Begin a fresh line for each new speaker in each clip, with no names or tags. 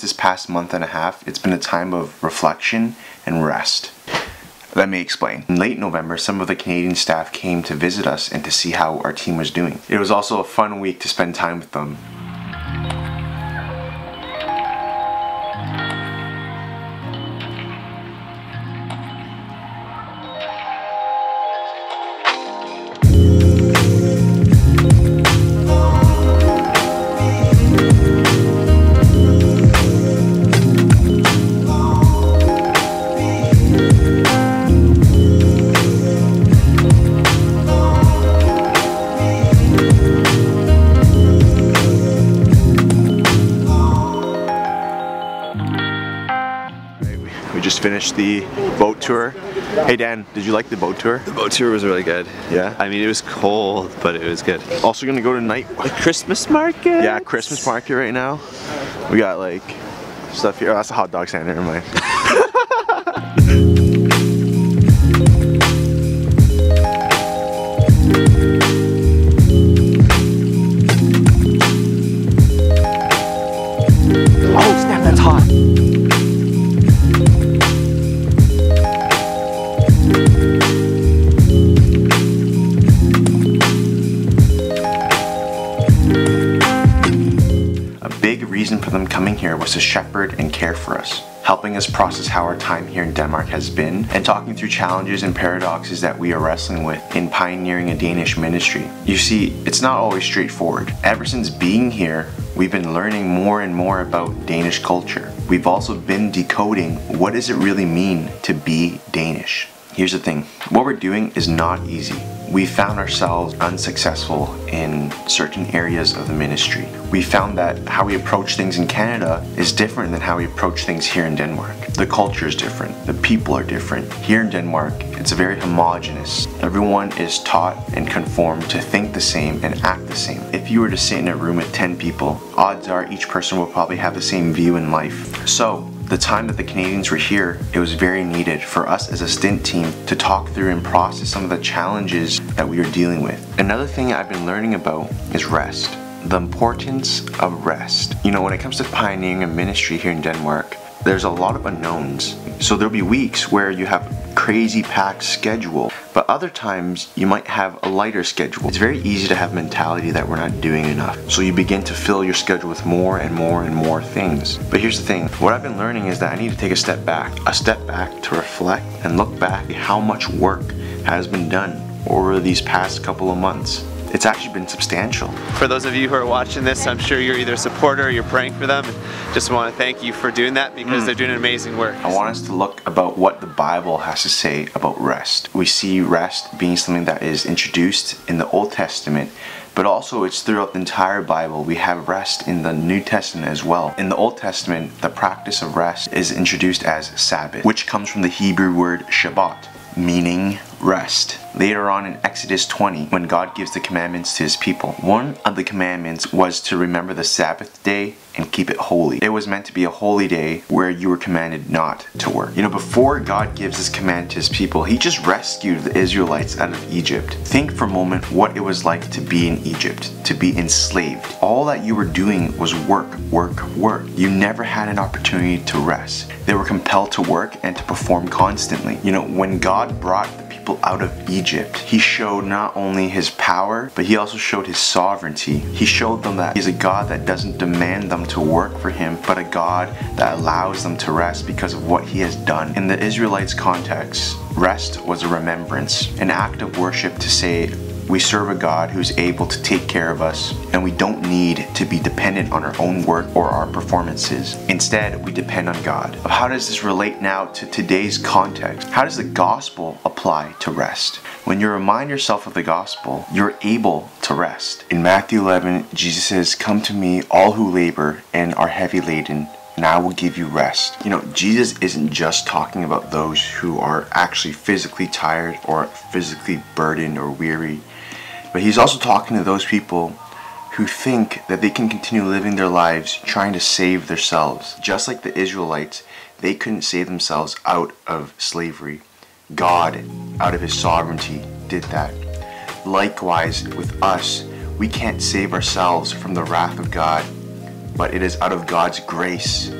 this past month and a half, it's been a time of reflection and rest. Let me explain. In late November, some of the Canadian staff came to visit us and to see how our team was doing. It was also a fun week to spend time with them. We just finished the boat tour. Hey Dan, did you like the boat tour?
The boat tour was really good.
Yeah?
I mean, it was cold, but it was good.
Also gonna go tonight.
The Christmas market?
Yeah, Christmas market right now. We got like stuff here. Oh, that's a hot dog stand, never mind.
Oh snap, that's hot.
Big reason for them coming here was to shepherd and care for us, helping us process how our time here in Denmark has been, and talking through challenges and paradoxes that we are wrestling with in pioneering a Danish ministry. You see, it's not always straightforward. Ever since being here, we've been learning more and more about Danish culture. We've also been decoding what does it really mean to be Danish. Here's the thing, what we're doing is not easy. We found ourselves unsuccessful in certain areas of the ministry. We found that how we approach things in Canada is different than how we approach things here in Denmark. The culture is different, the people are different. Here in Denmark, it's very homogenous. Everyone is taught and conformed to think the same and act the same. If you were to sit in a room with 10 people, odds are each person will probably have the same view in life. So, the time that the Canadians were here, it was very needed for us as a stint team to talk through and process some of the challenges that we were dealing with. Another thing I've been learning about is rest. The importance of rest. You know, when it comes to pioneering a ministry here in Denmark, there's a lot of unknowns. So there'll be weeks where you have a crazy packed schedule, but other times you might have a lighter schedule. It's very easy to have mentality that we're not doing enough. So you begin to fill your schedule with more and more and more things. But here's the thing, what I've been learning is that I need to take a step back to reflect and look back at how much work has been done over these past couple of months. It's actually been substantial.
For those of you who are watching this, I'm sure you're either a supporter or you're praying for them. And just want to thank you for doing that because they're doing amazing work.
I want us to look about what the Bible has to say about rest. We see rest being something that is introduced in the Old Testament, but also it's throughout the entire Bible. We have rest in the New Testament as well. In the Old Testament, the practice of rest is introduced as Sabbath, which comes from the Hebrew word Shabbat, meaning rest. Later on in Exodus 20, when God gives the commandments to his people, one of the commandments was to remember the Sabbath day and keep it holy. It was meant to be a holy day where you were commanded not to work. You know, before God gives this command to his people, he just rescued the Israelites out of Egypt. Think for a moment what it was like to be in Egypt, to be enslaved. All that you were doing was work, work, work. You never had an opportunity to rest. They were compelled to work and to perform constantly. You know, when God brought the people out of Egypt, he showed not only his power, but he also showed his sovereignty. He showed them that he's a God that doesn't demand them to work for him, but a God that allows them to rest because of what he has done. In the Israelites' context, rest was a remembrance, an act of worship to say, we serve a God who's able to take care of us, and we don't need to be dependent on our own work or our performances. Instead, we depend on God. How does this relate now to today's context? How does the gospel apply to rest? When you remind yourself of the gospel, you're able to rest. In Matthew 11, Jesus says, "Come to me, all who labor and are heavy laden, and I will give you rest." You know, Jesus isn't just talking about those who are actually physically tired or physically burdened or weary, but he's also talking to those people who think that they can continue living their lives trying to save themselves. Just like the Israelites, they couldn't save themselves out of slavery. God, out of his sovereignty, did that. Likewise, with us, we can't save ourselves from the wrath of God, but it is out of God's grace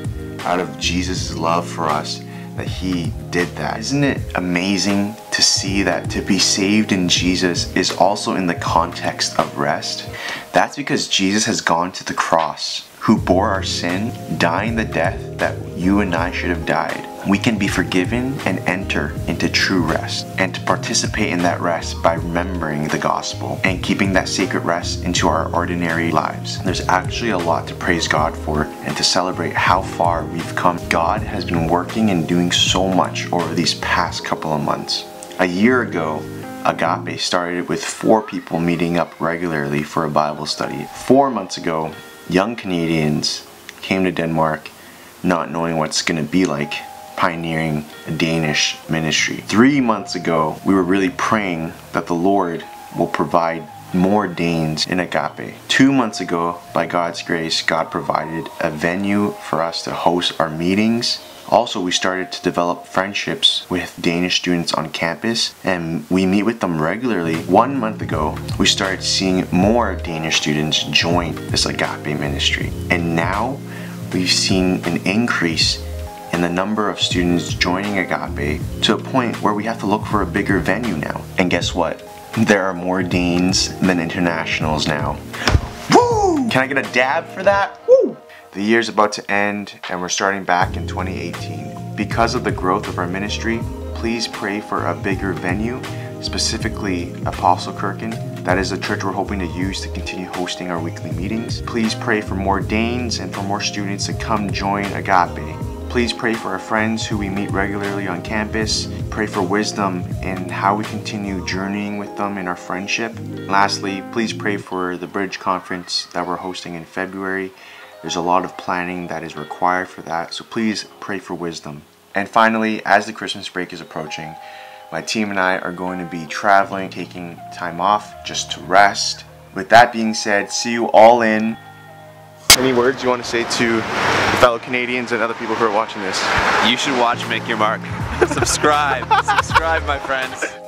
out of Jesus' love for us that he did that. Isn't it amazing to see that to be saved in Jesus is also in the context of rest? That's because Jesus has gone to the cross, who bore our sin, dying the death that you and I should have died. We can be forgiven and enter into true rest, and to participate in that rest by remembering the gospel and keeping that sacred rest into our ordinary lives. There's actually a lot to praise God for and to celebrate how far we've come. God has been working and doing so much over these past couple of months. A year ago, Agape started with 4 people meeting up regularly for a Bible study. 4 months ago, young Canadians came to Denmark not knowing what's going to be like pioneering a Danish ministry. 3 months ago, we were really praying that the Lord will provide more Danes in Agape. 2 months ago, by God's grace, God provided a venue for us to host our meetings. Also, we started to develop friendships with Danish students on campus, and we meet with them regularly. 1 month ago, we started seeing more Danish students join this Agape ministry. And now, we've seen an increase in the number of students joining Agape to a point where we have to look for a bigger venue now. And guess what? There are more Danes than internationals now. Woo! Can I get a dab for that? Woo! The year's about to end and we're starting back in 2018. Because of the growth of our ministry, please pray for a bigger venue, specifically Apostle Kirken. That is the church we're hoping to use to continue hosting our weekly meetings. Please pray for more Danes and for more students to come join Agape. Please pray for our friends who we meet regularly on campus. Pray for wisdom in how we continue journeying with them in our friendship. Lastly, please pray for the Bridge Conference that we're hosting in February. There's a lot of planning that is required for that, so please pray for wisdom. And finally, as the Christmas break is approaching, my team and I are going to be traveling, taking time off just to rest. With that being said, see you all in. Any words you want to say to fellow Canadians and other people who are watching this?
You should watch Make Your Mark. Subscribe. Subscribe, my friends.